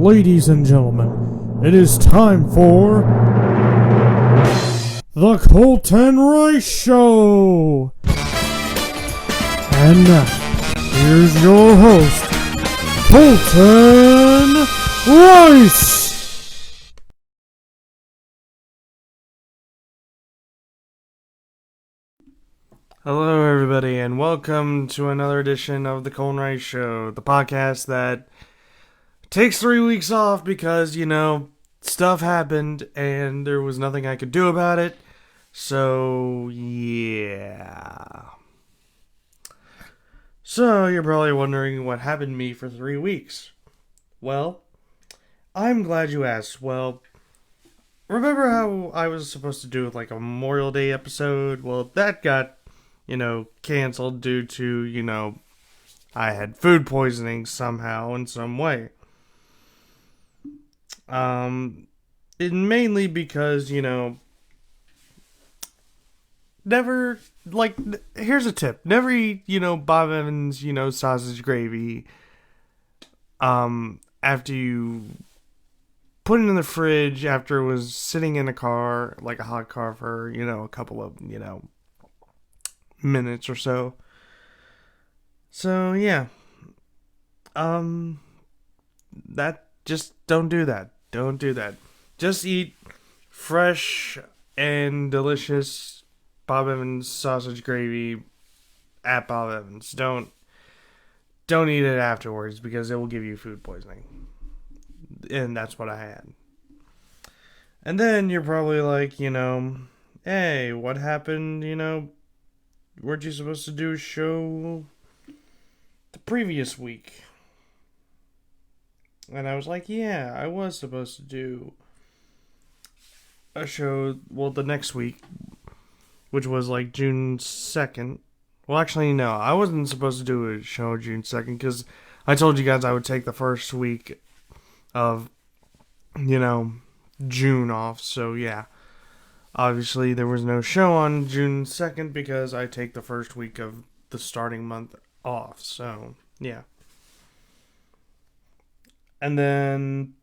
ladies and gentlemen, it is time for the Colton Rice Show. And now, here's your host, Colton Rice. Hello, everybody, and welcome to another edition of the Colton Rice Show, the podcast that takes 3 weeks off because, stuff happened and there was nothing I could do about it. So, yeah. So, you're probably wondering what happened to me for 3 weeks. Well, I'm glad you asked. Well, remember how I was supposed to do like a Memorial Day episode? Well, that got canceled due to, I had food poisoning somehow in some way. It mainly because, never, here's a tip. Never eat, Bob Evans, sausage gravy, after you put it in the fridge after it was sitting in a car, like a hot car for, a couple of, minutes or so. So yeah. That just don't do that. Don't do that. Just eat fresh and delicious Bob Evans sausage gravy at Bob Evans. Don't eat it afterwards because it will give you food poisoning. And that's what I had. And then you're probably like, hey, what happened, weren't you supposed to do a show the previous week? And I was like, yeah, I was supposed to do a show, the next week, which was like June 2nd. Well, actually, no, I wasn't supposed to do a show June 2nd because I told you guys I would take the first week of, June off, so yeah. Obviously, there was no show on June 2nd because I take the first week of the starting month off. So, yeah. And then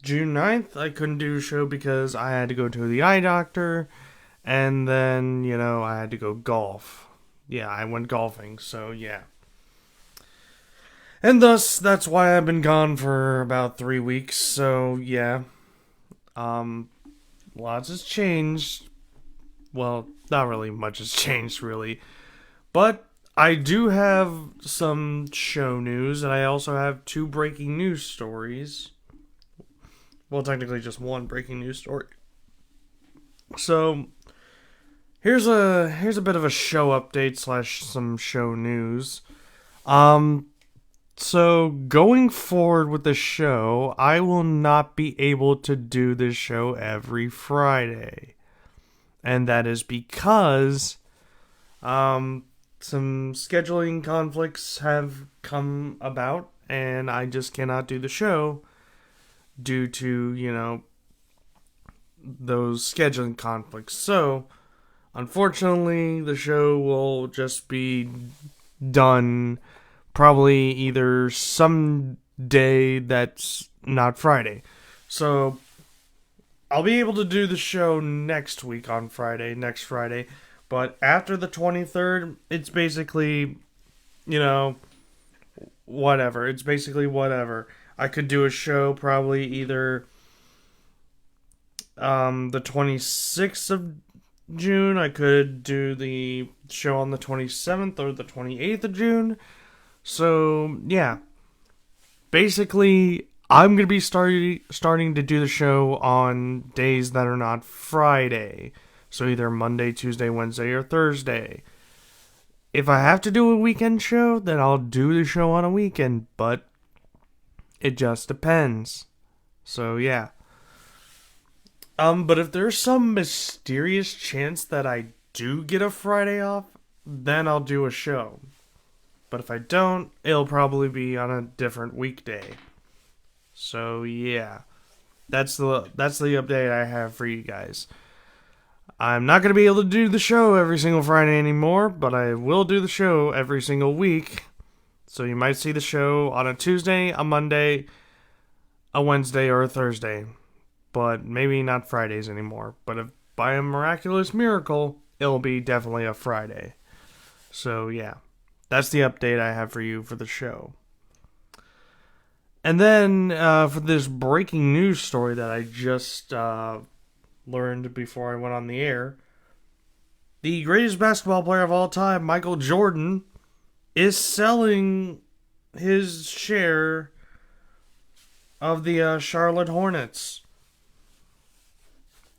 June 9th, I couldn't do a show because I had to go to the eye doctor. And then, I had to go golf. Yeah, I went golfing. So, yeah. And thus, that's why I've been gone for about 3 weeks. So, yeah. Lots has changed. Well, not really much has changed, really. But I do have some show news, and I also have 2 breaking news stories. Well, technically just 1 breaking news story. So, here's a bit of a show update / some show news. So, going forward with the show, I will not be able to do this show every Friday. And that is because some scheduling conflicts have come about, and I just cannot do the show due to, those scheduling conflicts. So, unfortunately, the show will just be done probably either some day that's not Friday. So, I'll be able to do the show next Friday. But after the 23rd, it's basically, whatever. It's basically whatever. I could do a show probably either the 26th of June. I could do the show on the 27th or the 28th of June. So, yeah. Basically, I'm going to be starting to do the show on days that are not Friday. So either Monday, Tuesday, Wednesday, or Thursday. If I have to do a weekend show, then I'll do the show on a weekend. But it just depends. So, yeah. But if there's some mysterious chance that I do get a Friday off, then I'll do a show. But if I don't, it'll probably be on a different weekday. So yeah, that's the update I have for you guys. I'm not going to be able to do the show every single Friday anymore, but I will do the show every single week. So you might see the show on a Tuesday, a Monday, a Wednesday, or a Thursday. But maybe not Fridays anymore. But if by a miraculous miracle, it'll be definitely a Friday. So yeah, that's the update I have for you for the show. And then for this breaking news story that I just learned before I went on the air, the greatest basketball player of all time, Michael Jordan, is selling his share of the Charlotte Hornets.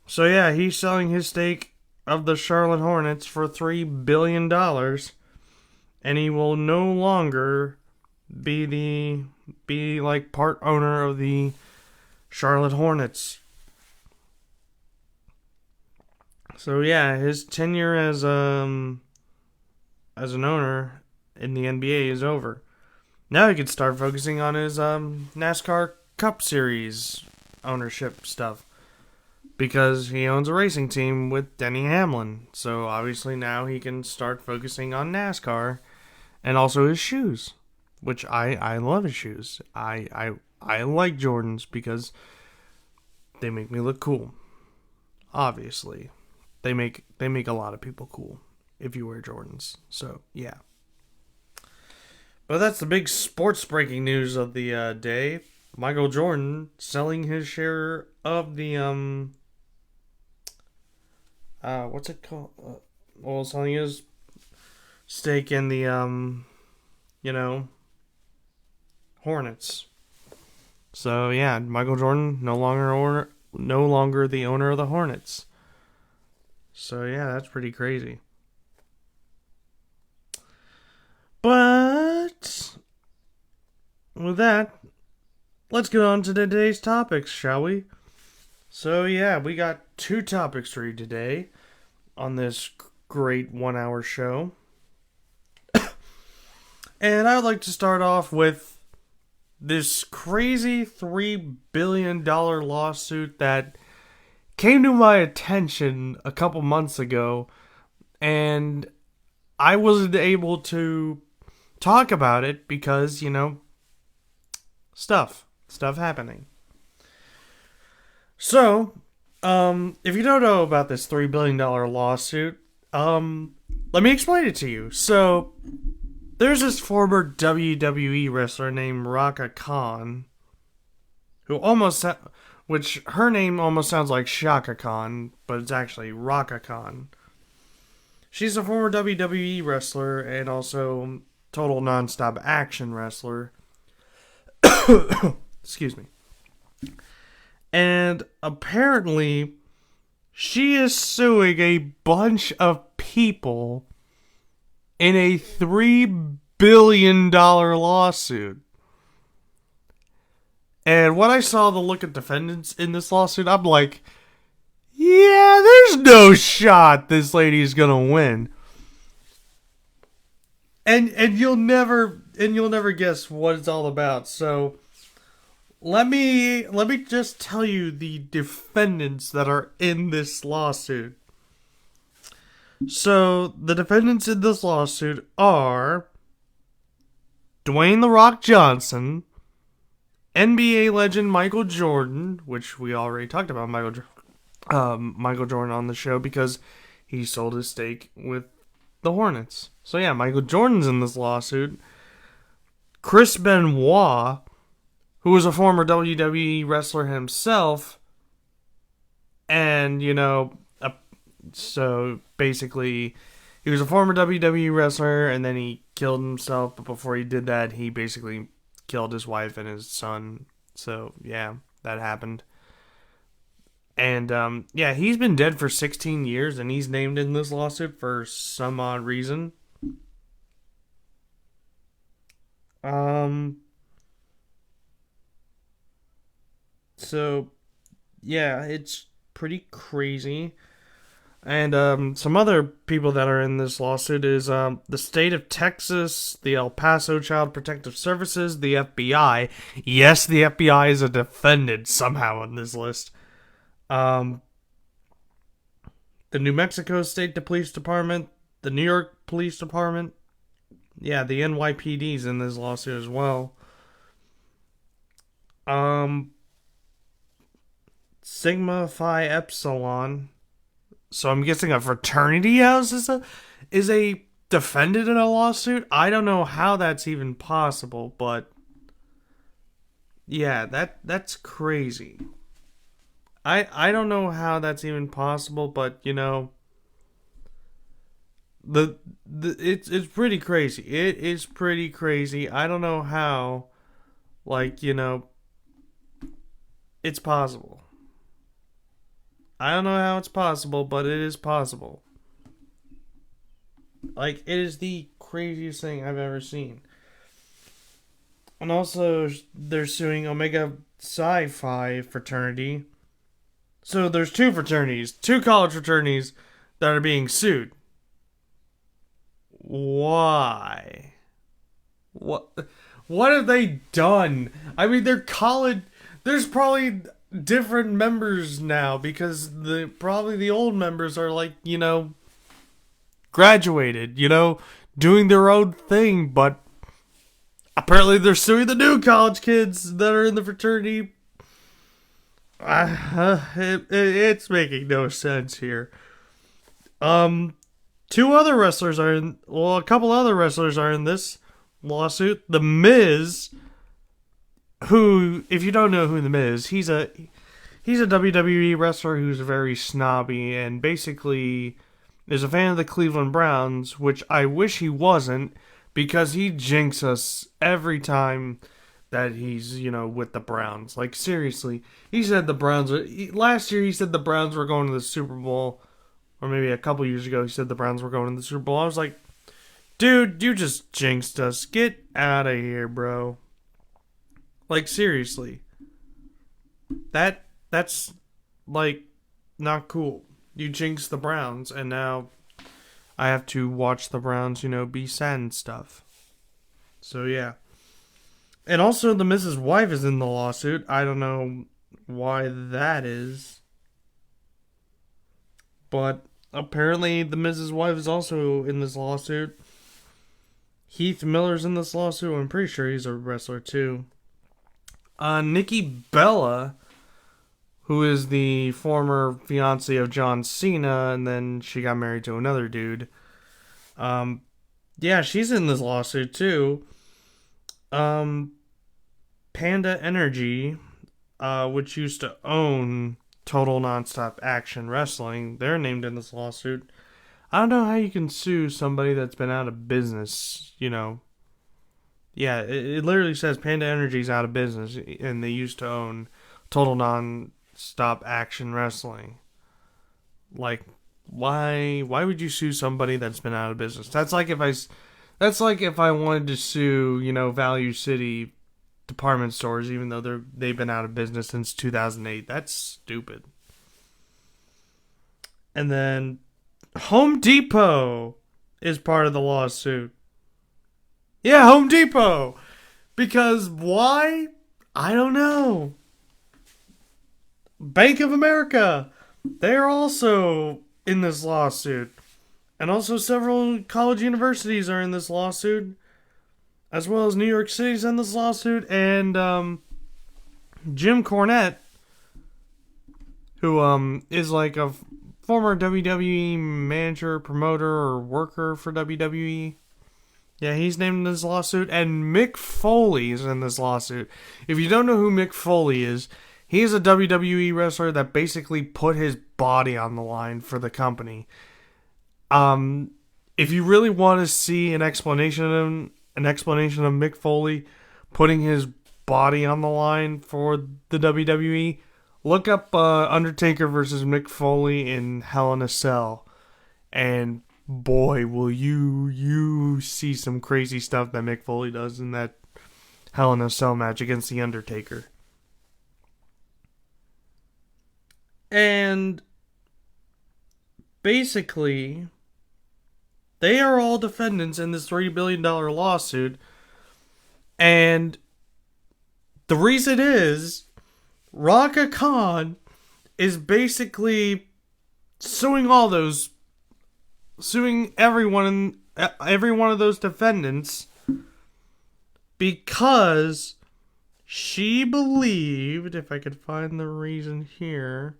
So yeah, he's selling his stake of the Charlotte Hornets for $3 billion, and he will no longer be like part owner of the Charlotte Hornets. So yeah, his tenure as an owner in the NBA is over. Now he could start focusing on his NASCAR Cup Series ownership stuff, because he owns a racing team with Denny Hamlin. So obviously now he can start focusing on NASCAR and also his shoes, which I love his shoes. I like Jordans because they make me look cool. Obviously, they make a lot of people cool if you wear Jordans. So yeah. But that's the big sports breaking news of the day. Michael Jordan selling his share of the what's it called? Selling his stake in the Hornets. So yeah, Michael Jordan no longer the owner of the Hornets. So yeah, that's pretty crazy. But with that, let's get on to today's topics, shall we? So yeah, we got 2 topics for you today on this great 1-hour show. And I would like to start off with this crazy $3 billion lawsuit that came to my attention a couple months ago, and I wasn't able to talk about it because, stuff happening. So, if you don't know about this $3 billion lawsuit, let me explain it to you. So, there's this former WWE wrestler named Raka Khan, which her name almost sounds like Shaka Khan, but it's actually Raka Khan. She's a former WWE wrestler and also total nonstop action wrestler. Excuse me. And apparently, she is suing a bunch of people in a $3 billion lawsuit. And when I saw the look of defendants in this lawsuit, I'm like, yeah, there's no shot this lady's gonna win. And you'll never guess what it's all about. So let me just tell you the defendants that are in this lawsuit. So the defendants in this lawsuit are Dwayne "The Rock" Johnson, NBA legend Michael Jordan, which we already talked about Michael Jordan on the show because he sold his stake with the Hornets. So yeah, Michael Jordan's in this lawsuit. Chris Benoit, who was a former WWE wrestler himself, and so basically he was a former WWE wrestler and then he killed himself, but before he did that he basically killed his wife and his son. So yeah, that happened. And yeah, he's been dead for 16 years and he's named in this lawsuit for some odd reason. So yeah, it's pretty crazy. And some other people that are in this lawsuit is the state of Texas, the El Paso Child Protective Services, the FBI. Yes, the FBI is a defendant somehow on this list. The New Mexico State Police Department, the New York Police Department, Yeah, the NYPD's in this lawsuit as well. Um, Sigma Phi Epsilon. So I'm guessing a fraternity house is a defendant in a lawsuit. I don't know how that's even possible, but yeah, that's crazy. I don't know how that's even possible, but it's pretty crazy. It is pretty crazy. I don't know how, like it's possible. I don't know how it's possible, but it is possible. Like, it is the craziest thing I've ever seen. And also, they're suing Omega Psi Phi fraternity. So there's two fraternities, two college fraternities that are being sued. Why? What? What have they done? I mean, they're college. There's probably different members now because the old members are like graduated, doing their own thing, but apparently they're suing the new college kids that are in the fraternity. It's making no sense here. Two other wrestlers are in. Well, a couple other wrestlers are in this lawsuit. The Miz, who, if you don't know who The Miz, he's a WWE wrestler who's very snobby and basically is a fan of the Cleveland Browns, which I wish he wasn't because he jinxes us every time that he's, with the Browns. Like, seriously. He said last year he said the Browns were going to the Super Bowl, or maybe a couple years ago he said the Browns were going to the Super Bowl. I was like, dude, you just jinxed us. Get out of here, bro. Like, seriously. That's, like, not cool. You jinxed the Browns, and now I have to watch the Browns, be sad and stuff. So, yeah. And also, the Mrs. Wife is in the lawsuit. I don't know why that is. But apparently, the Mrs. Wife is also in this lawsuit. Heath Miller's in this lawsuit. I'm pretty sure he's a wrestler, too. Nikki Bella, who is the former fiance of John Cena, and then she got married to another dude. Yeah, she's in this lawsuit too. Panda Energy, which used to own Total Nonstop Action Wrestling, they're named in this lawsuit. I don't know how you can sue somebody that's been out of business, Yeah, it literally says Panda Energy's out of business, and they used to own Total Nonstop Action Wrestling. Like, why would you sue somebody that's been out of business? That's like if I wanted to sue, Value City department stores, even though they've been out of business since 2008. That's stupid. And then Home Depot is part of the lawsuit. Yeah, Home Depot. Because why? I don't know. Bank of America. They're also in this lawsuit. And also several college universities are in this lawsuit. As well as New York City's in this lawsuit. And Jim Cornette, who is like a former WWE manager, promoter, or worker for WWE. Yeah, he's named in this lawsuit. And Mick Foley is in this lawsuit. If you don't know who Mick Foley is, he's a WWE wrestler that basically put his body on the line for the company. If you really want to see an explanation of Mick Foley putting his body on the line for the WWE, look up Undertaker versus Mick Foley in Hell in a Cell, and boy, will you see some crazy stuff that Mick Foley does in that Hell in a Cell match against the Undertaker. And basically, they are all defendants in this $3 billion lawsuit. And the reason is, Raka Khan is basically suing everyone every one of those defendants because she believed, if I could find the reason here,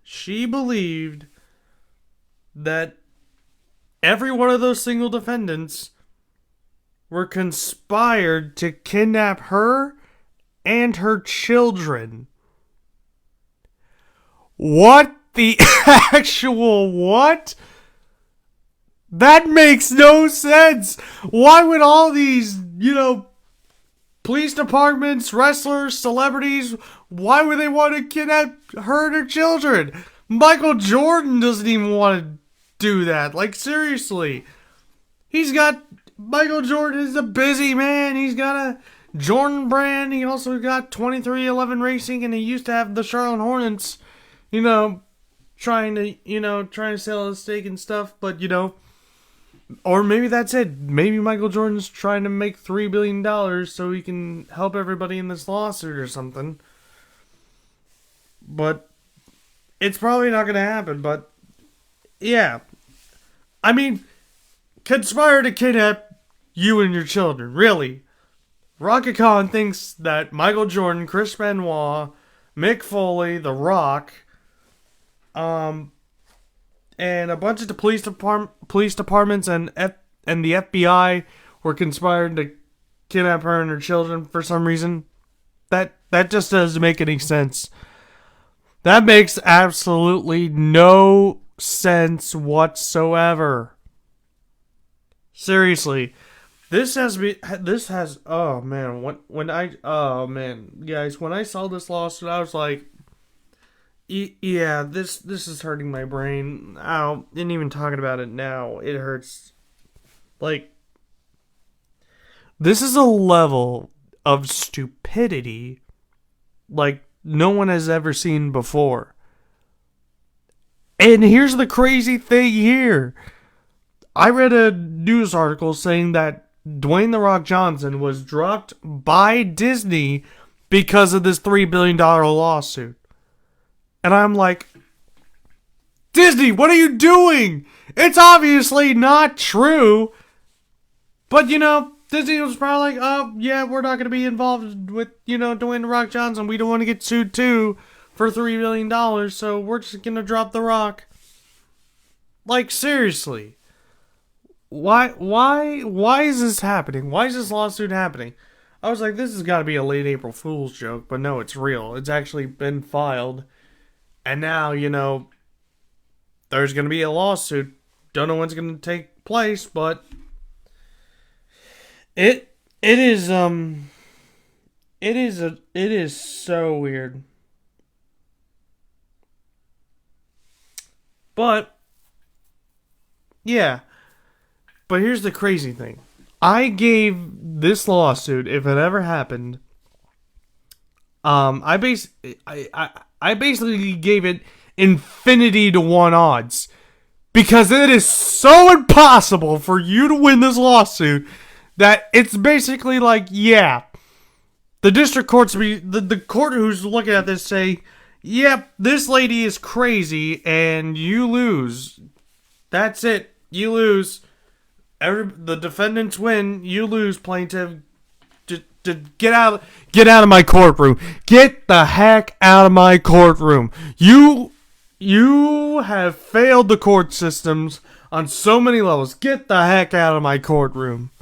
she believed that every one of those single defendants were conspired to kidnap her and her children. What the actual what? That makes no sense. Why would all these, police departments, wrestlers, celebrities, why would they want to kidnap her and her children? Michael Jordan doesn't even want to do that. Like, seriously. Michael Jordan is a busy man. He's got a Jordan brand. He also got 2311 Racing, and he used to have the Charlotte Hornets, trying to sell his stake and stuff, but, or maybe that's it. Maybe Michael Jordan's trying to make $3 billion so he can help everybody in this lawsuit or something. But it's probably not going to happen, but yeah. I mean, conspire to kidnap you and your children, really. Rocket Con thinks that Michael Jordan, Chris Benoit, Mick Foley, The Rock, and a bunch of the police departments and the FBI were conspired to kidnap her and her children for some reason. That just doesn't make any sense. That makes absolutely no sense whatsoever. Seriously, oh man, guys, when I saw this lawsuit, I was like, yeah, this is hurting my brain. And even talking about it now, it hurts. Like, this is a level of stupidity like no one has ever seen before. And here's the crazy thing here. I read a news article saying that Dwayne The Rock Johnson was dropped by Disney because of this $3 billion lawsuit. And I'm like, Disney, what are you doing? It's obviously not true. But, Disney was probably like, oh, yeah, we're not going to be involved with, Dwayne The Rock Johnson. We don't want to get sued, too, for $3 billion, so we're just going to drop The Rock. Like, seriously. Why is this happening? Why is this lawsuit happening? I was like, this has got to be a late April Fool's joke, but no, it's real. It's actually been filed. And now, there's going to be a lawsuit. Don't know when it's going to take place, but it is so weird. But yeah. But here's the crazy thing. I gave this lawsuit, if it ever happened, I basically gave it infinity to 1 odds. Because it is so impossible for you to win this lawsuit that it's basically like, yeah, the district courts, the court who's looking at this say, yep, this lady is crazy and you lose. That's it. You lose. The defendants win. You lose, plaintiff. Get out of my courtroom. Get the heck out of my courtroom. You have failed the court systems on so many levels. Get the heck out of my courtroom.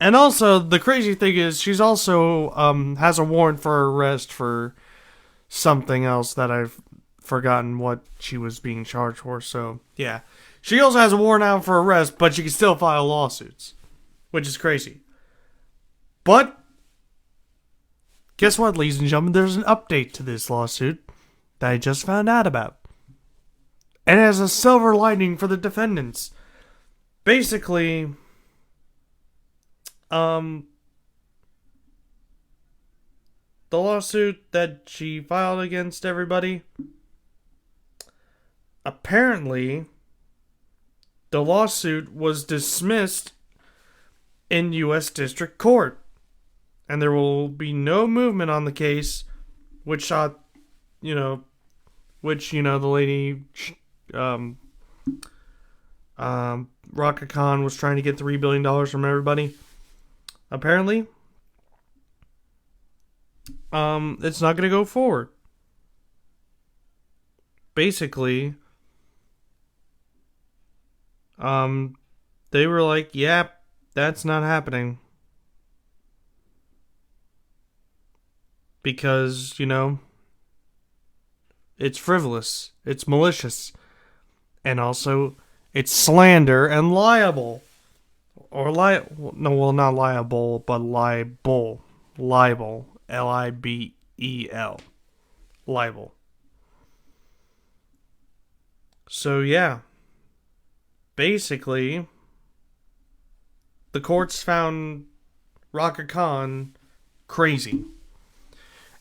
And also, the crazy thing is, she's also has a warrant for arrest for something else that I've forgotten what she was being charged for. So, yeah. She also has a warrant out for arrest, but she can still file lawsuits. Which is crazy. But, guess what, ladies and gentlemen? There's an update to this lawsuit that I just found out about. And it has a silver lining for the defendants. Basically, the lawsuit that she filed against everybody, apparently, the lawsuit was dismissed in U.S. District Court. And there will be no movement on the case, the lady, Raka Khan was trying to get $3 billion from everybody. Apparently, it's not going to go forward. Basically, they were like, yep, that's not happening. Because, it's frivolous, it's malicious, and also it's slander and liable. Or not liable, but libel. Libel. Libel. Libel. So, yeah. Basically, the courts found Raka Khan crazy.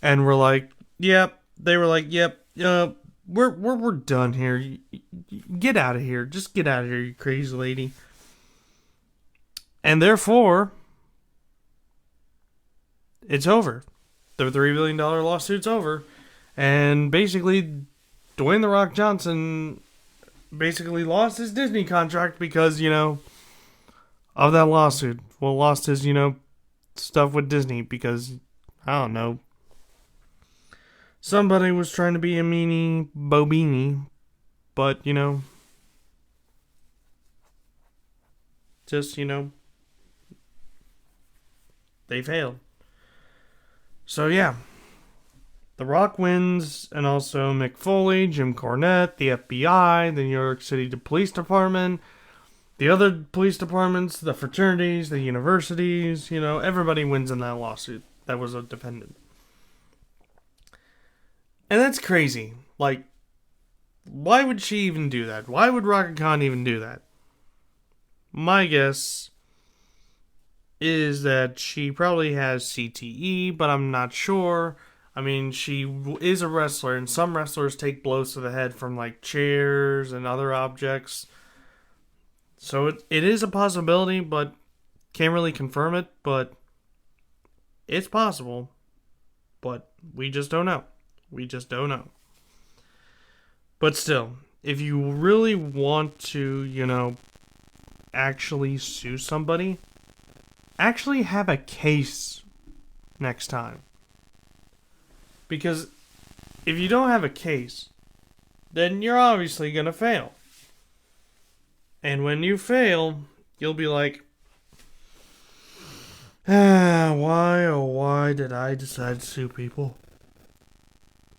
And we're like, yep. They were like, yep, we're done here. Get out of here. Just get out of here, you crazy lady. And therefore, it's over. The $3 billion lawsuit's over. And basically, Dwayne The Rock Johnson basically lost his Disney contract because, of that lawsuit. Well, lost his, stuff with Disney because, I don't know, somebody was trying to be a meanie bobini, but, just, they failed. So, yeah. The Rock wins, and also Mick Foley, Jim Cornette, the FBI, the New York City Police Department, the other police departments, the fraternities, the universities, everybody wins in that lawsuit that was a defendant. And that's crazy. Like, why would she even do that? Why would Raka Khan even do that? My guess is that she probably has CTE, but I'm not sure. I mean, she is a wrestler, and some wrestlers take blows to the head from, like, chairs and other objects. So it is a possibility, but can't really confirm it, but it's possible. But we just don't know. We just don't know. But still, if you really want to, actually sue somebody, actually have a case next time. Because if you don't have a case, then you're obviously going to fail. And when you fail, you'll be like, why did I decide to sue people?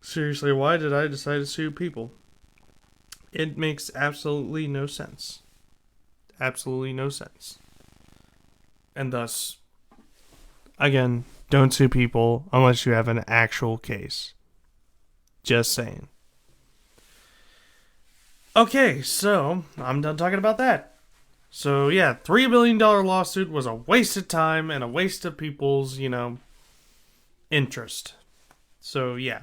Seriously, why did I decide to sue people? It makes absolutely no sense. Absolutely no sense. And thus, again, don't sue people unless you have an actual case. Just saying. Okay, so I'm done talking about that. So yeah, $3 billion lawsuit was a waste of time and a waste of people's, interest. So yeah.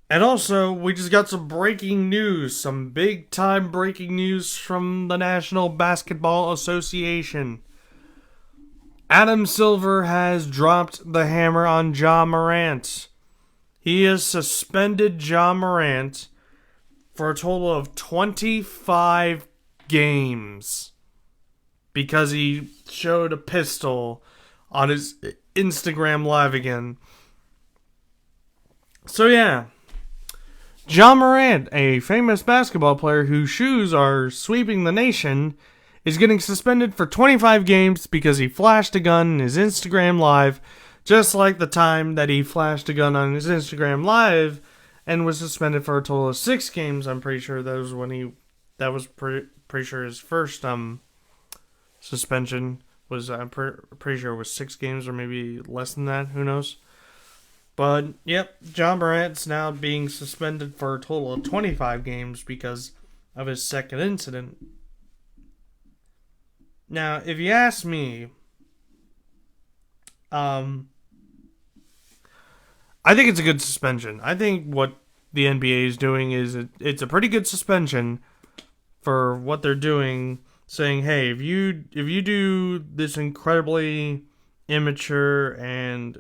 And also, we just got some breaking news, some big time breaking news from the National Basketball Association. Adam Silver has dropped the hammer on Ja Morant. He has suspended Ja Morant for a total of 25 games because he showed a pistol on his Instagram Live again. So yeah, Ja Morant, a famous basketball player whose shoes are sweeping the nation, is getting suspended for 25 games because he flashed a gun in his Instagram Live, just like the time that he flashed a gun on his Instagram Live and was suspended for a total of 6 games. I'm pretty sure that was when pretty sure his first suspension was. I'm pretty sure it was 6 games or maybe less than that. Who knows? But yep, Ja Morant's now being suspended for a total of 25 games because of his second incident. Now, if you ask me, I think it's a good suspension. I think what the NBA is doing is it's a pretty good suspension for what they're doing, saying, hey, if you do this incredibly immature and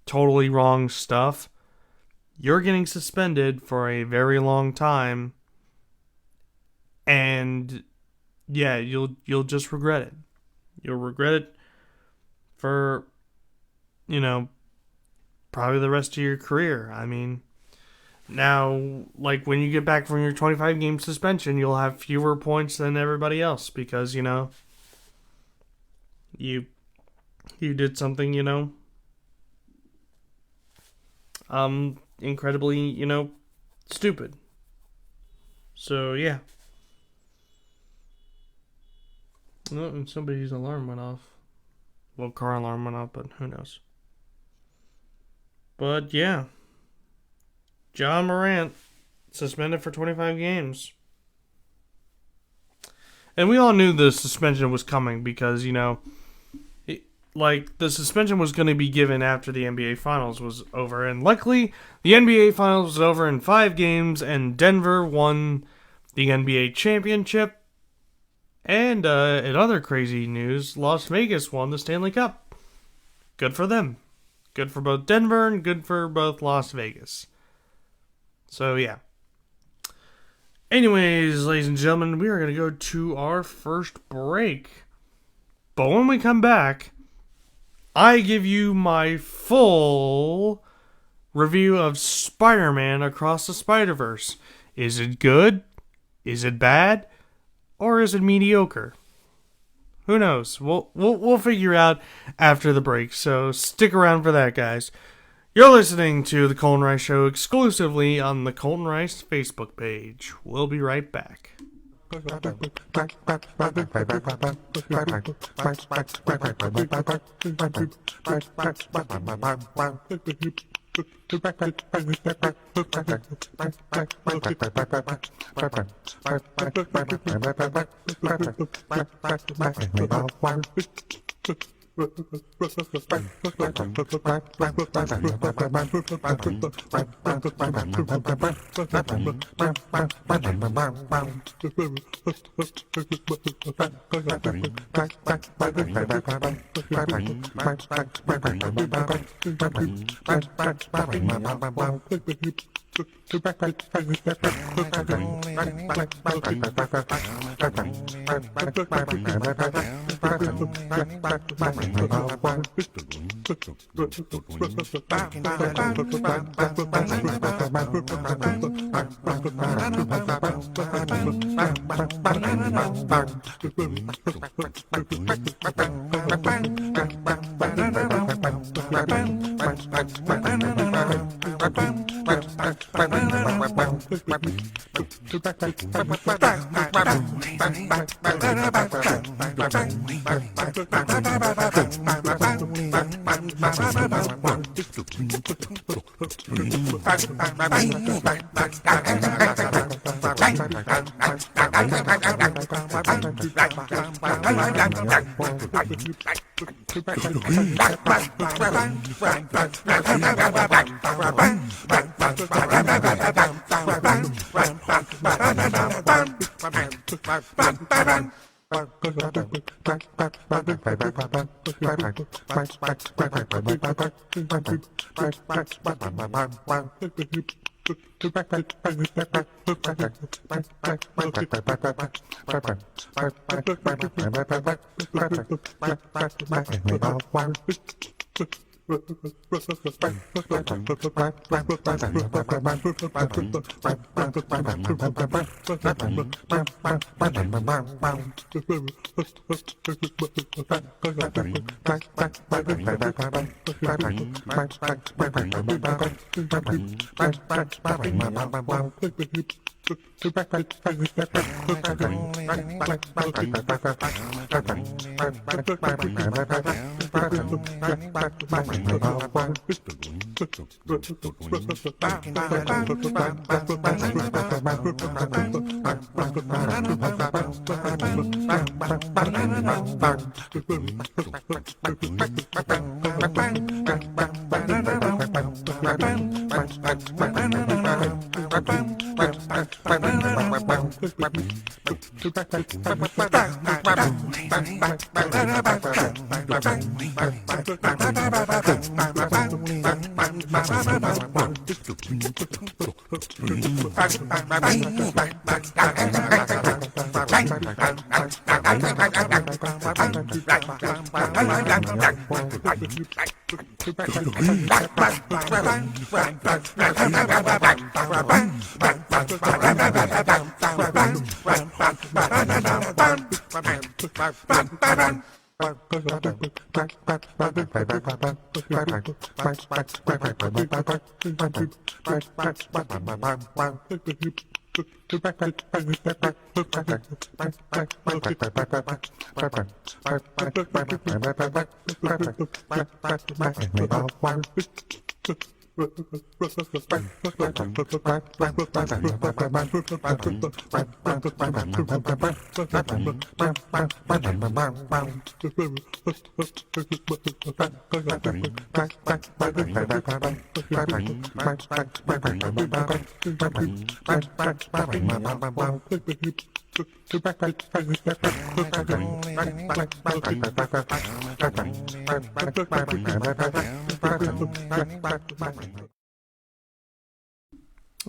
totally wrong stuff, you're getting suspended for a very long time. And yeah, you'll just regret it. You'll regret it for, probably the rest of your career. I mean, now, like, when you get back from your 25-game suspension, you'll have fewer points than everybody else because, you did something, incredibly, stupid. So, yeah. Oh, and somebody's alarm went off. Well, car alarm went off, but who knows. But, yeah. Ja Morant suspended for 25 games. And we all knew the suspension was coming because, the suspension was going to be given after the NBA Finals was over. And luckily, the NBA Finals was over in 5 games, and Denver won the NBA championship. And in other crazy news, Las Vegas won the Stanley Cup. Good for them. Good for both Denver and good for both Las Vegas. So, yeah. Anyways, ladies and gentlemen, we are going to go to our first break. But when we come back, I give you my full review of Spider-Man Across the Spider-Verse. Is it good? Is it bad? Or is it mediocre? Who knows? We'll figure out after the break, so stick around for that, guys. You're listening to The Colton Rice Show exclusively on the Colton Rice Facebook page. We'll be right back.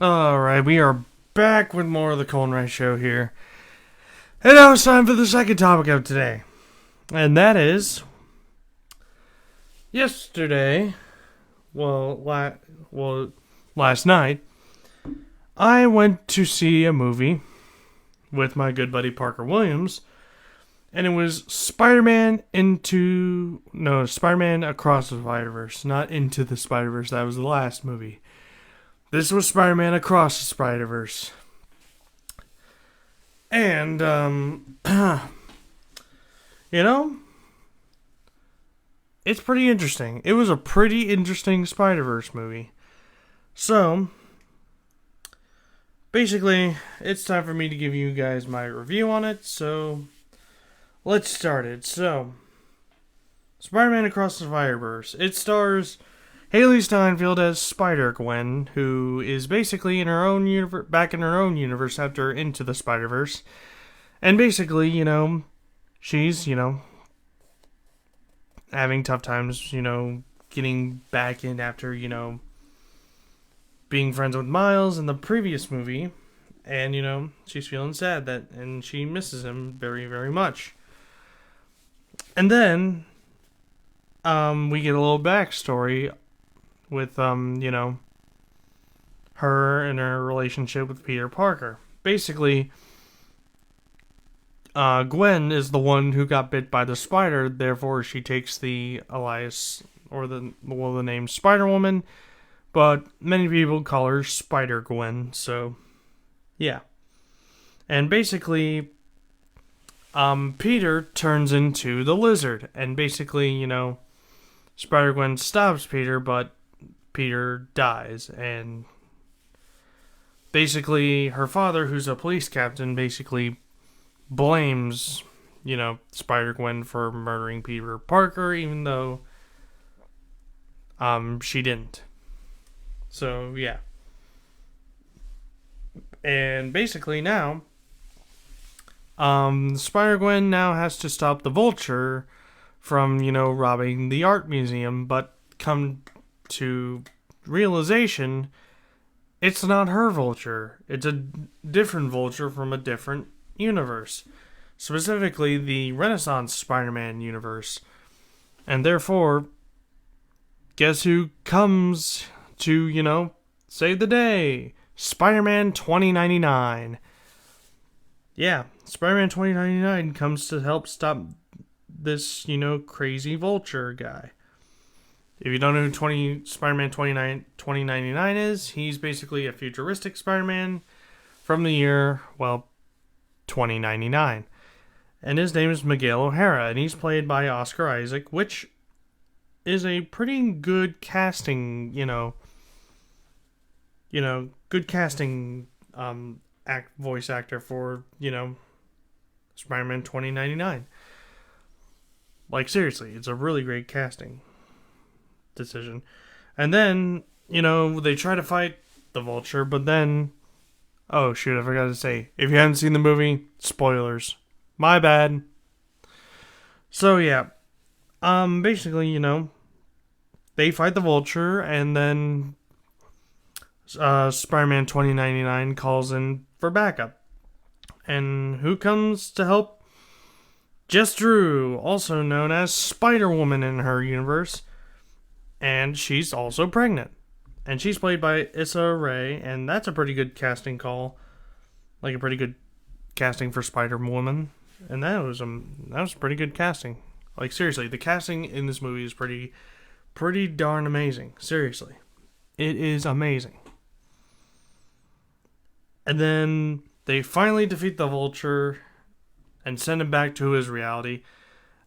Alright, we are back with more of the Colin Rice Show here. And now it's time for the second topic of today. And that is... yesterday... last night... I went to see a movie with my good buddy Parker Williams. And it was Spider-Man Across the Spider-Verse. Not Into the Spider-Verse. That was the last movie. This was Spider-Man Across the Spider-Verse. And, it's pretty interesting. It was a pretty interesting Spider-Verse movie. So, basically, it's time for me to give you guys my review on it. So, let's start it. So, Spider-Man Across the Spider-Verse. It stars Haley Steinfeld as Spider-Gwen, who is basically in her own back in her own universe after Into the Spider-Verse. And basically, she's, having tough times, getting back in after, being friends with Miles in the previous movie. And, she's feeling sad and she misses him very, very much. And then, we get a little backstory with, her and her relationship with Peter Parker. Basically, Gwen is the one who got bit by the spider, therefore she takes the alias, or the name Spider-Woman, but many people call her Spider-Gwen, so, yeah. And basically, Peter turns into the Lizard, and basically, Spider-Gwen stops Peter, but Peter dies, and basically her father, who's a police captain, basically blames, Spider-Gwen for murdering Peter Parker, even though she didn't. So, yeah. And basically now, Spider-Gwen now has to stop the Vulture from, robbing the art museum, but come to realization, it's not her Vulture. It's a different Vulture from a different universe. Specifically, the Renaissance Spider-Man universe. And therefore, guess who comes to, save the day? Spider-Man 2099. Yeah, Spider-Man 2099 comes to help stop this, crazy Vulture guy. If you don't know who Spider-Man 2099 is, he's basically a futuristic Spider-Man from the year, 2099. And his name is Miguel O'Hara, and he's played by Oscar Isaac, which is a pretty good casting, good casting voice actor for, Spider-Man 2099. Like, seriously, it's a really great casting decision. And then, they try to fight the Vulture, but then, oh shoot, I forgot to say, if you haven't seen the movie, spoilers. My bad. So yeah, basically, they fight the Vulture, and then Spider-Man 2099 calls in for backup. And who comes to help? Jess Drew, also known as Spider-Woman in her universe. And she's also pregnant. And she's played by Issa Rae, and that's a pretty good casting call. Like a pretty good casting for Spider-Woman. And that was pretty good casting. Like seriously, the casting in this movie is pretty darn amazing. Seriously. It is amazing. And then they finally defeat the Vulture and send him back to his reality.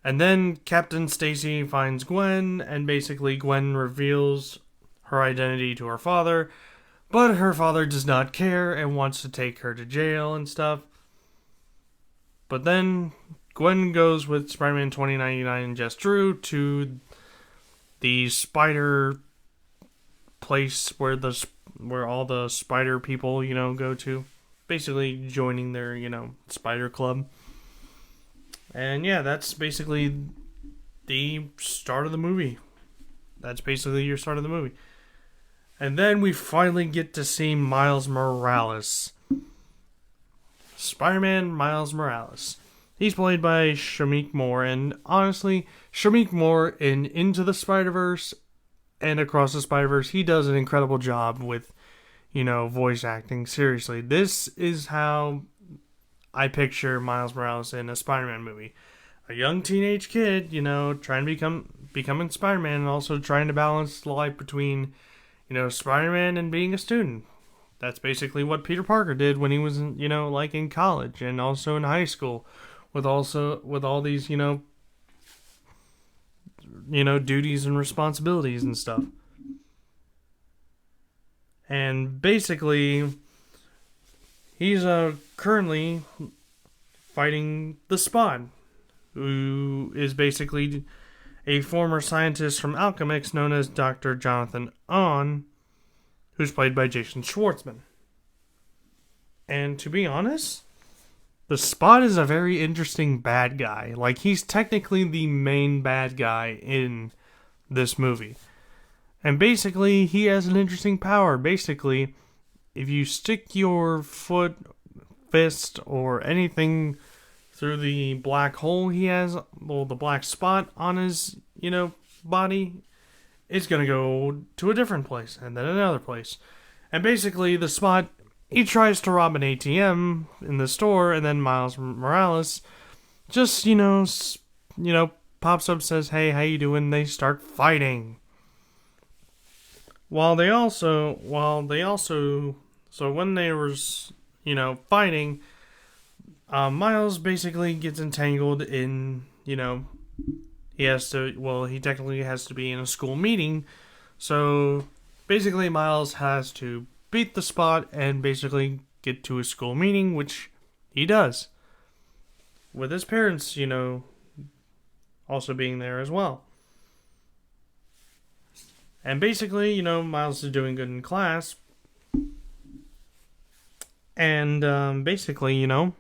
And then Captain Stacy finds Gwen, and basically Gwen reveals her identity to her father, but her father does not care and wants to take her to jail and stuff. But then Gwen goes with Spider-Man 2099 and Jess Drew to the spider place where all the spider people, go to. Basically joining their, spider club. And yeah, that's basically the start of the movie. That's basically your start of the movie. And then we finally get to see Miles Morales. Spider-Man Miles Morales. He's played by Shameik Moore, and honestly, Shameik Moore in Into the Spider-Verse and Across the Spider-Verse, he does an incredible job with, voice acting. Seriously, this is how I picture Miles Morales in a Spider-Man movie. A young teenage kid, trying to becoming Spider-Man, and also trying to balance the life between, Spider-Man and being a student. That's basically what Peter Parker did when he was, in college and also in high school, with all these, duties and responsibilities and stuff. And basically, he's currently fighting the Spot, who is basically a former scientist from Alchemix known as Dr. Jonathan Ahn, who's played by Jason Schwartzman. And to be honest, the Spot is a very interesting bad guy. Like, he's technically the main bad guy in this movie. And basically, he has an interesting power. Basically, if you stick your foot, fist, or anything through the black hole he has, well, the black spot on his, body, it's going to go to a different place, and then another place. And basically, the Spot, he tries to rob an ATM in the store, and then Miles Morales just, pops up, says, "Hey, how you doing?" They start fighting. So when they were, fighting, Miles basically gets entangled in, he technically has to be in a school meeting. So basically Miles has to beat the Spot and basically get to a school meeting, which he does. With his parents, also being there as well. And basically, Miles is doing good in class. And basically, the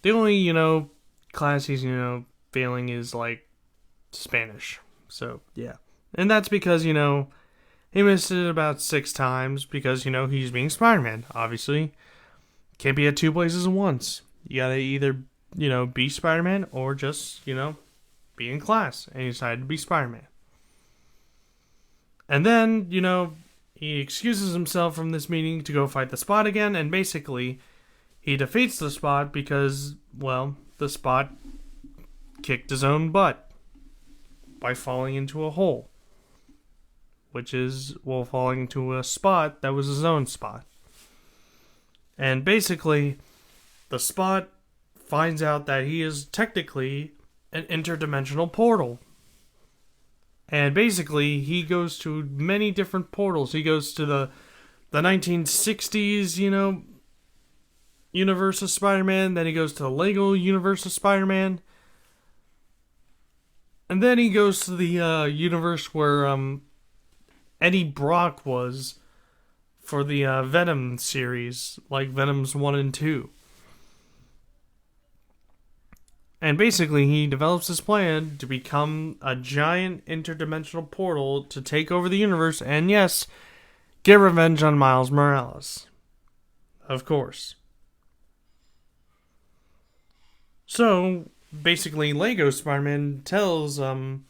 only, class he's, failing is, like, Spanish. So, yeah. And that's because, he missed it about 6 times because, he's being Spider-Man, obviously. Can't be at 2 places at once. You gotta either, be Spider-Man or just, be in class. And he decided to be Spider-Man. And then, he excuses himself from this meeting to go fight the Spot again, and basically, he defeats the Spot because, well, the Spot kicked his own butt by falling into a hole. Falling into a spot that was his own spot. And basically, the Spot finds out that he is technically an interdimensional portal. And basically, he goes to many different portals. He goes to the 1960s, universe of Spider-Man. Then he goes to the Lego universe of Spider-Man. And then he goes to the universe where Eddie Brock was for the Venom series, like Venom's 1 and 2. And basically, he develops this plan to become a giant interdimensional portal to take over the universe and, yes, get revenge on Miles Morales. Of course. So basically, Lego Spider-Man tells Spider-Man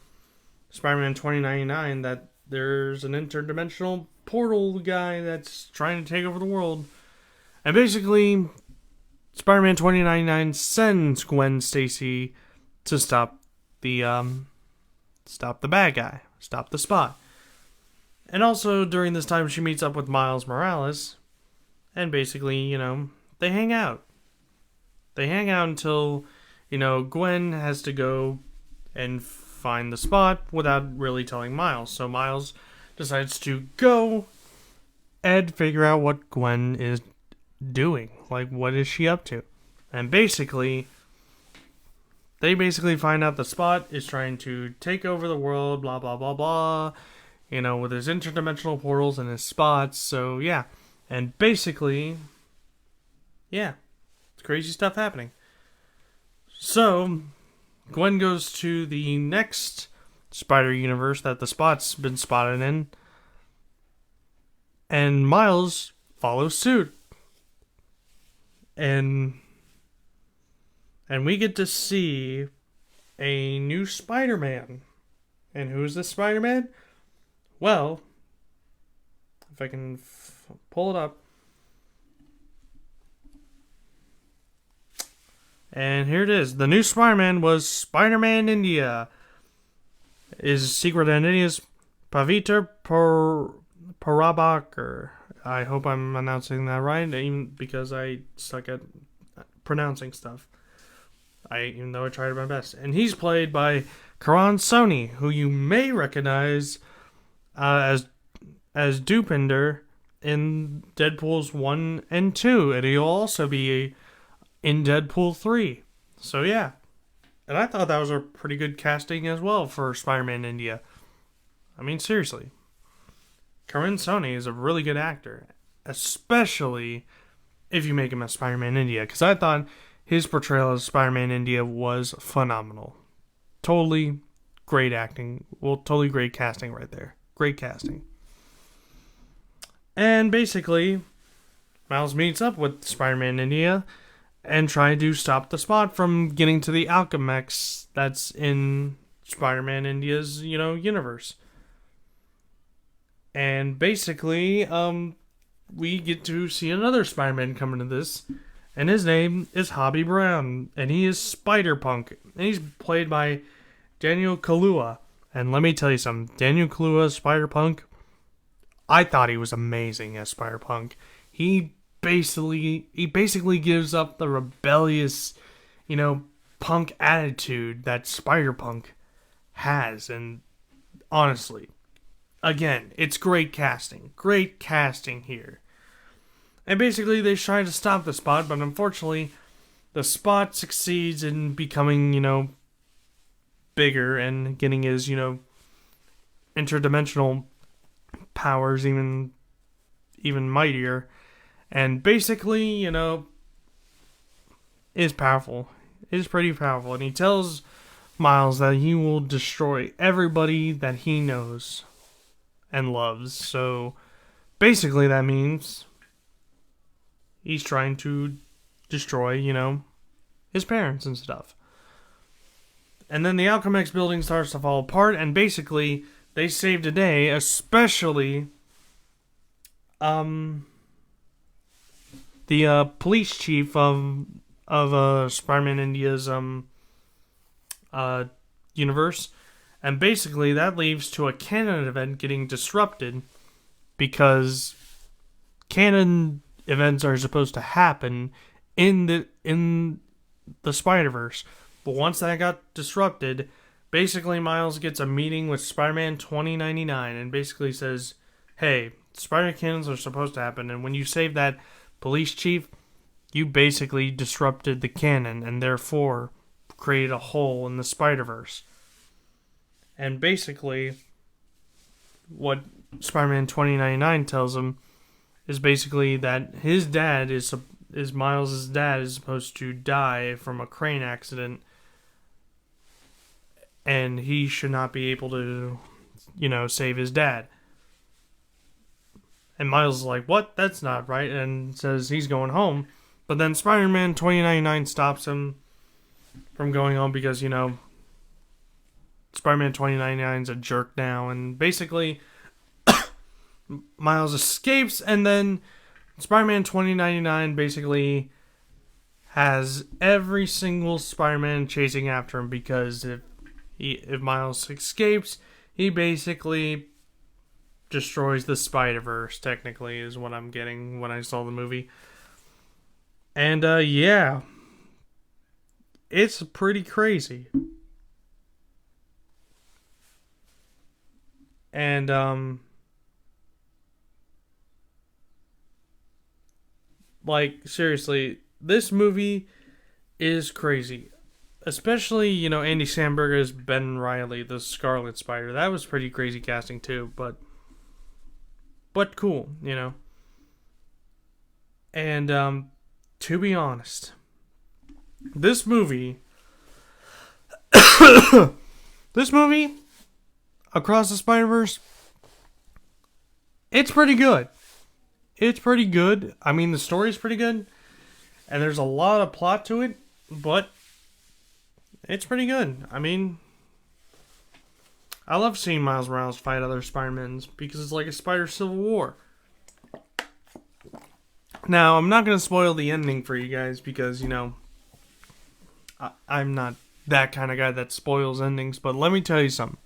2099 that there's an interdimensional portal guy that's trying to take over the world, and basically, Spider-Man 2099 sends Gwen Stacy to stop the bad guy, stop the Spot. And also during this time, she meets up with Miles Morales, and basically, they hang out. They hang out until, Gwen has to go and find the Spot without really telling Miles. So Miles decides to go and figure out what Gwen is doing. Like, what is she up to? And basically, they find out the Spot is trying to take over the world, blah, blah, blah, blah, with his interdimensional portals and his spots. So, yeah. And basically, yeah, it's crazy stuff happening. So, Gwen goes to the next Spider Universe that the Spot's been spotted in, and Miles follows suit. And we get to see a new Spider-Man. And who's this Spider-Man? Well, if I can pull it up. And here it is. The new Spider-Man was Spider-Man India. His secret identity is Paviter Parabakar. I hope I'm announcing that right, even because I suck at pronouncing stuff. Even though I tried my best. And he's played by Karan Soni, who you may recognize as Dupinder in Deadpool's 1 and 2. And he'll also be in Deadpool 3. So yeah. And I thought that was a pretty good casting as well for Spider-Man India. I mean, seriously. Karan Soni is a really good actor. Especially if you make him a Spider-Man India. Because I thought his portrayal as Spider-Man India was phenomenal. Totally great acting. Well, totally great casting right there. Great casting. And basically, Miles meets up with Spider-Man India and try to stop the Spot from getting to the Alchemax that's in Spider-Man India's, universe. And basically, we get to see another Spider-Man come into this, and his name is Hobby Brown, and he is Spider-Punk, and he's played by Daniel Kaluuya. And let me tell you something, Daniel Kaluuya, Spider-Punk, I thought he was amazing as Spider-Punk. He basically gives up the rebellious, punk attitude that Spider-Punk has, and honestly, again, it's great casting. Great casting here. And basically, they try to stop the Spot, but unfortunately, the Spot succeeds in becoming, bigger and getting his, interdimensional powers even mightier. And basically, is powerful. Is pretty powerful. And he tells Miles that he will destroy everybody that he knows and loves. So basically that means he's trying to destroy, his parents and stuff. And then the Alchemax building starts to fall apart, and basically they save the day, especially the police chief of Spider-Man India's universe. And basically, that leads to a canon event getting disrupted because canon events are supposed to happen in the Spider-Verse. But once that got disrupted, basically Miles gets a meeting with Spider-Man 2099 and basically says, hey, Spider canons are supposed to happen, and when you save that police chief, you basically disrupted the canon and therefore created a hole in the Spider-Verse. And basically, what Spider-Man 2099 tells him is basically that his dad is Miles' dad is supposed to die from a crane accident, and he should not be able to, save his dad. And Miles is like, what? That's not right, and says he's going home. But then Spider-Man 2099 stops him from going on because, Spider-Man 2099 is a jerk now, and basically Miles escapes, and then Spider-Man 2099 basically has every single Spider-Man chasing after him, because if Miles escapes, he basically destroys the Spider-Verse, technically, is what I'm getting when I saw the movie. And, yeah. It's pretty crazy. And, seriously, this movie is crazy. Especially, Andy Samberg as Ben Reilly, the Scarlet Spider. That was pretty crazy casting, too, but cool, And, to be honest, this movie, Across the Spider-Verse, it's pretty good. It's pretty good. I mean, the story's pretty good, and there's a lot of plot to it, but it's pretty good. I mean, I love seeing Miles Morales fight other Spider-Mans because it's like a Spider Civil War. Now, I'm not going to spoil the ending for you guys because, I'm not that kind of guy that spoils endings, but let me tell you something.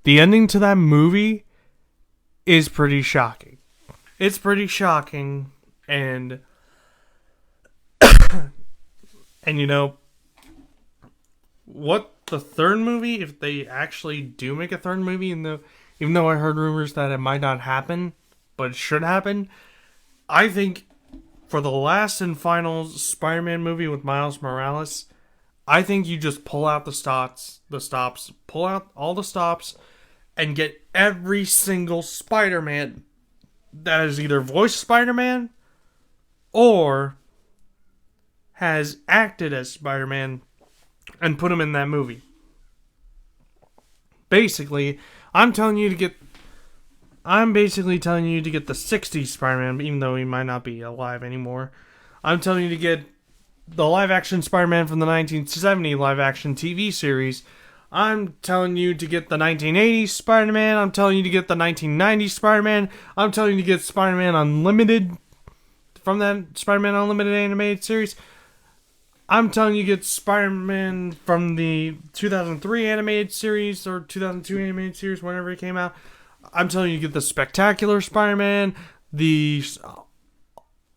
The ending to that movie is pretty shocking. It's pretty shocking, and what the third movie, if they actually do make a third movie, even though I heard rumors that it might not happen, but it should happen, I think for the last and final Spider-Man movie with Miles Morales, I think you just pull out pull out all the stops, and get every single Spider-Man that is either voiced Spider-Man or has acted as Spider-Man and put him in that movie. Basically, I'm basically telling you to get the 60s Spider-Man, even though he might not be alive anymore. I'm telling you to get the live-action Spider-Man from the 1970 live-action TV series. I'm telling you to get the 1980s Spider-Man. I'm telling you to get the 1990s Spider-Man. I'm telling you to get Spider-Man Unlimited from that Spider-Man Unlimited animated series. I'm telling you to get Spider-Man from the 2003 animated series or 2002 animated series, whenever it came out. I'm telling you to get the Spectacular Spider-Man, the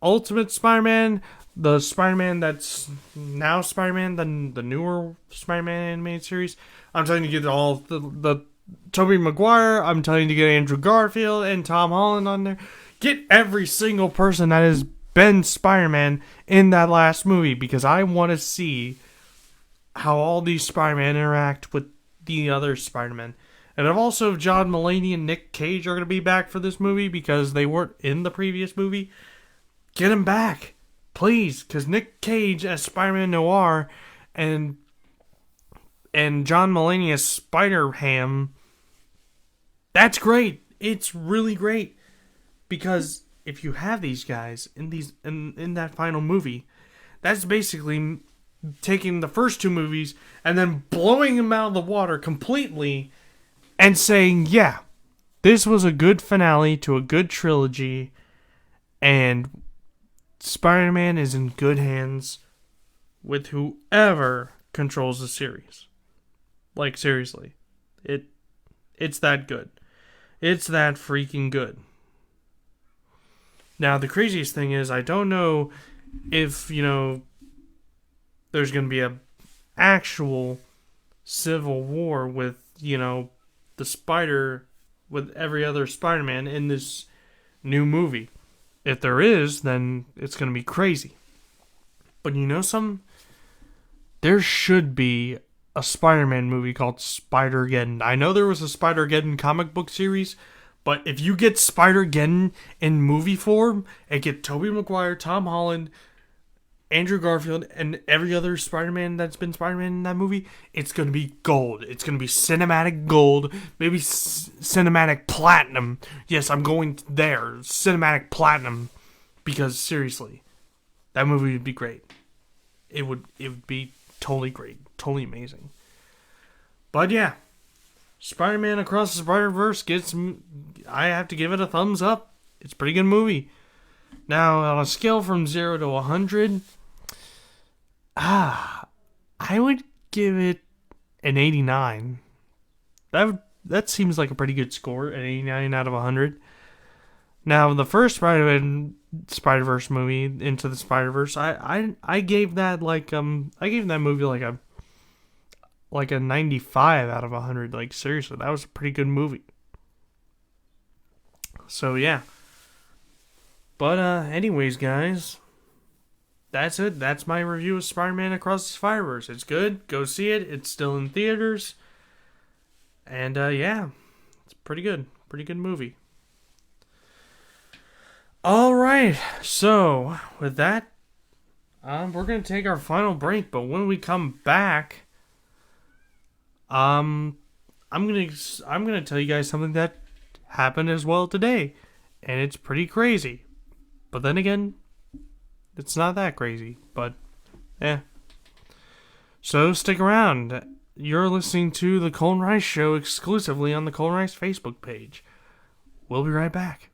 Ultimate Spider-Man, the Spider-Man that's now Spider-Man, the newer Spider-Man animated series. I'm telling you to get all the Tobey Maguire. I'm telling you to get Andrew Garfield and Tom Holland on there. Get every single person that has been Spider-Man in that last movie, because I want to see how all these Spider-Man interact with the other Spider-Man. And also, John Mulaney and Nick Cage are going to be back for this movie because they weren't in the previous movie. Get them back, please, because Nick Cage as Spider-Man Noir and John Mulaney as Spider-Ham, that's great. It's really great, because if you have these guys in that final movie, that's basically taking the first two movies and then blowing them out of the water completely and saying, yeah, this was a good finale to a good trilogy, and Spider-Man is in good hands with whoever controls the series. Like, seriously. It's that good. It's that freaking good. Now, the craziest thing is, I don't know if, there's going to be a actual civil war with, the Spider, with every other Spider-Man in this new movie. If there is, then it's going to be crazy. But you know something? There should be a Spider-Man movie called Spider-Geddon. I know there was a Spider-Geddon comic book series, but if you get Spider-Geddon in movie form and get Tobey Maguire, Tom Holland, Andrew Garfield, and every other Spider-Man that's been Spider-Man in that movie, it's going to be gold. It's going to be cinematic gold, maybe cinematic platinum. Yes, I'm going there. Cinematic platinum. Because seriously, that movie would be great. It would be totally great, totally amazing. But yeah, Spider-Man Across the Spider-Verse I have to give it a thumbs up. It's a pretty good movie. Now, on a scale from 0 to 100, I would give it an 89. That seems like a pretty good score, an 89 out of 100. Now, the first Spider-Man Spider-Verse movie, Into the Spider-Verse, I gave that movie like a 95 out of 100. Like, seriously, that was a pretty good movie. So yeah. But anyways, guys, that's it. That's my review of Spider-Man Across the Spider-Verse. It's good. Go see it. It's still in theaters. And yeah, it's pretty good. Pretty good movie. All right. So with that, we're gonna take our final break. But when we come back, I'm gonna tell you guys something that happened as well today, and it's pretty crazy. But then again, it's not that crazy. But yeah. So stick around. You're listening to the Colin Rice Show exclusively on the Colin Rice Facebook page. We'll be right back.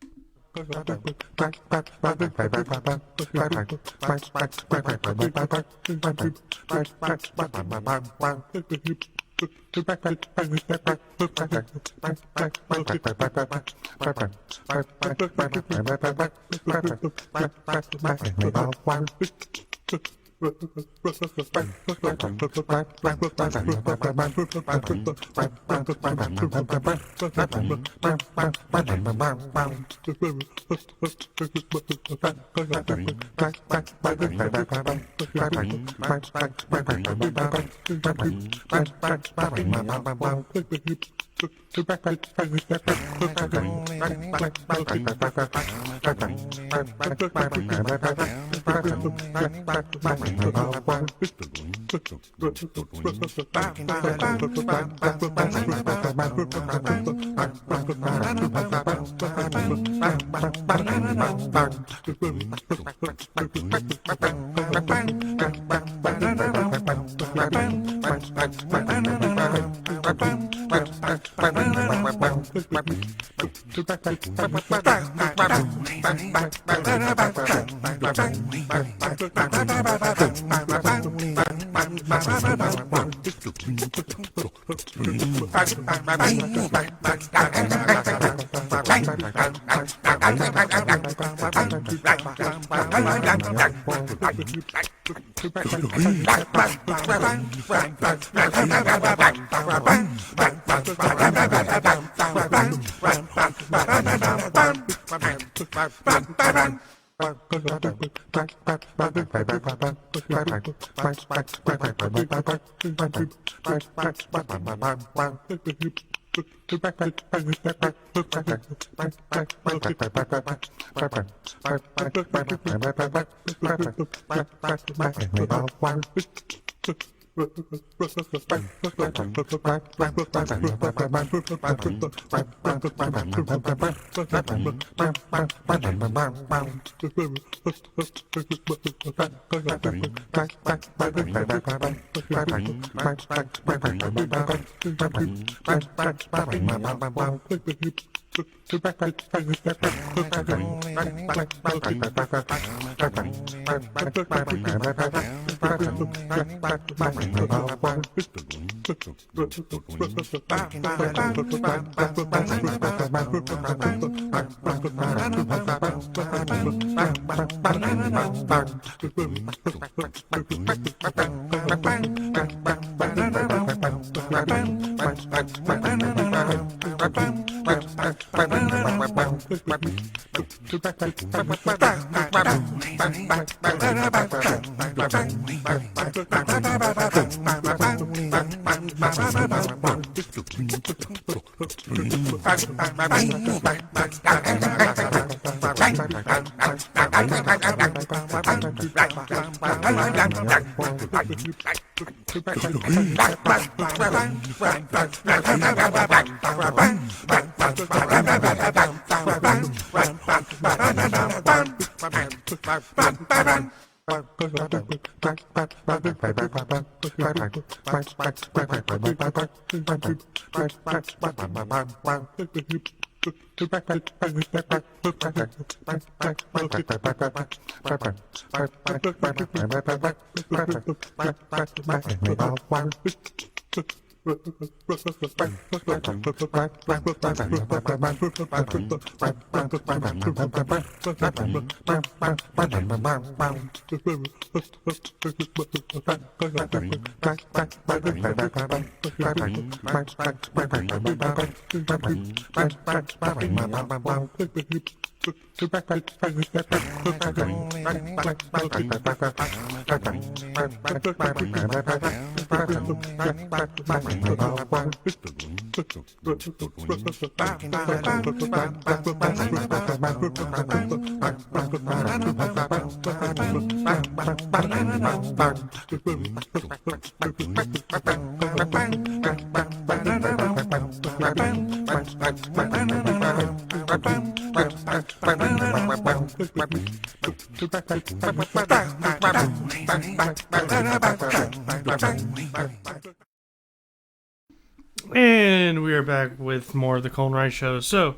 And we are back with more of the Colin Rice Show. So,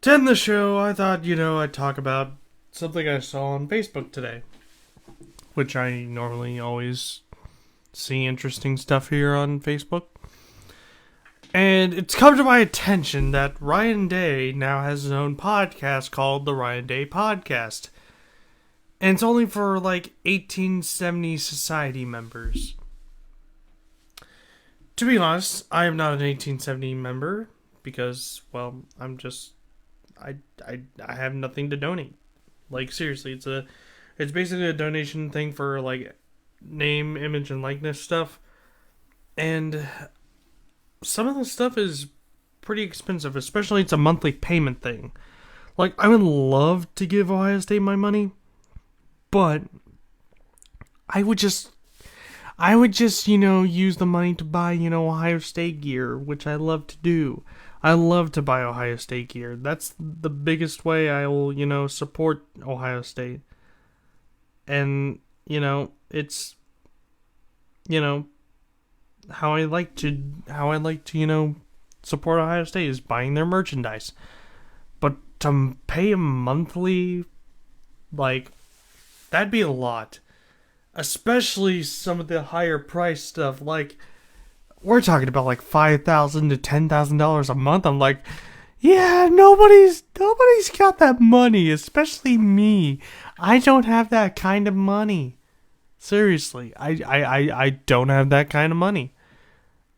to end the show, I thought, I'd talk about something I saw on Facebook today. Which I normally always see interesting stuff here on Facebook. And it's come to my attention that Ryan Day now has his own podcast called The Ryan Day Podcast. And it's only for, 1870 Society members. To be honest, I am not an 1870 member because, well, I'm just, I have nothing to donate. Seriously, it's basically a donation thing for, name, image, and likeness stuff. And some of the stuff is pretty expensive, especially it's a monthly payment thing. I would love to give Ohio State my money, but I would just, use the money to buy, Ohio State gear, which I love to do. I love to buy Ohio State gear. That's the biggest way I will, support Ohio State. And, it's, how I like to, support Ohio State is buying their merchandise. But to pay a monthly, that'd be a lot. Especially some of the higher price stuff, we're talking about $5,000 to $10,000 a month. I'm like, yeah, nobody's got that money, especially me. I don't have that kind of money. Seriously, I don't have that kind of money.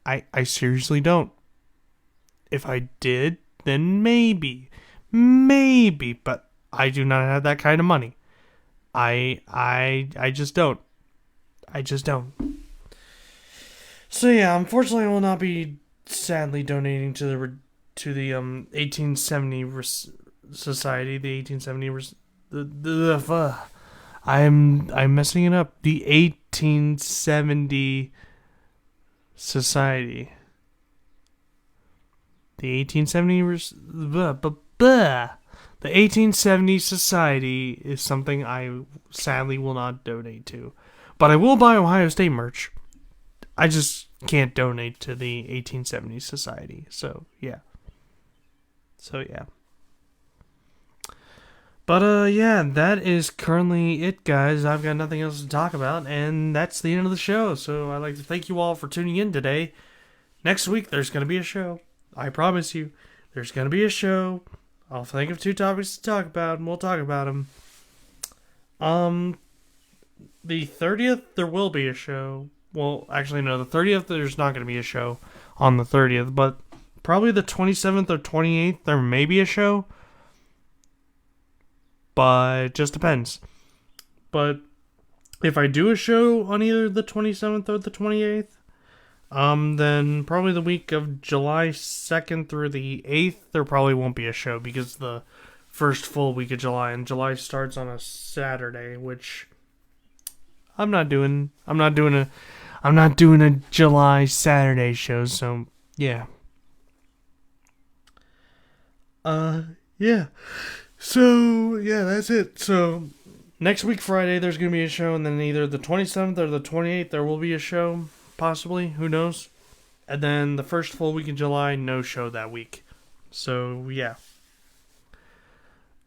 I seriously don't. If I did, then maybe, but I do not have that kind of money. I just don't. I just don't. So yeah, unfortunately, I will not be sadly donating to the 1870 society. The 1870 I'm messing it up. The 1870 society. The 1870 society is something I sadly will not donate to. But I will buy Ohio State merch. I just can't donate to the 1870 society. So, yeah. But, yeah, that is currently it, guys. I've got nothing else to talk about, and that's the end of the show. So, I'd like to thank you all for tuning in today. Next week, there's going to be a show. I promise you, there's going to be a show. I'll think of 2 topics to talk about, and we'll talk about them. The 30th, there will be a show. Well, actually, no, the 30th, there's not going to be a show on the 30th, but probably the 27th or 28th, there may be a show. But it just depends. But if I do a show on either the 27th or the 28th, then probably the week of July 2nd through the 8th, there probably won't be a show because the first full week of July, and July starts on a Saturday, which I'm not doing a July Saturday show, so yeah. Yeah. So, yeah, that's it. So, next week Friday there's gonna be a show, and then either the 27th or the 28th there will be a show, possibly. Who knows? And then the first full week in July, no show that week. So yeah.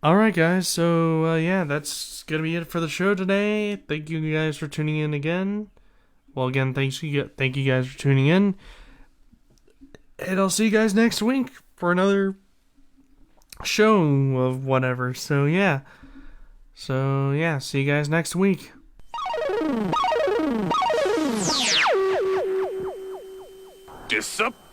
Alright guys, so yeah, that's gonna be it for the show today. Thank you guys for tuning in again. Well, again, thank you guys for tuning in. And I'll see you guys next week for another show of whatever. So yeah, see you guys next week. Disappointed.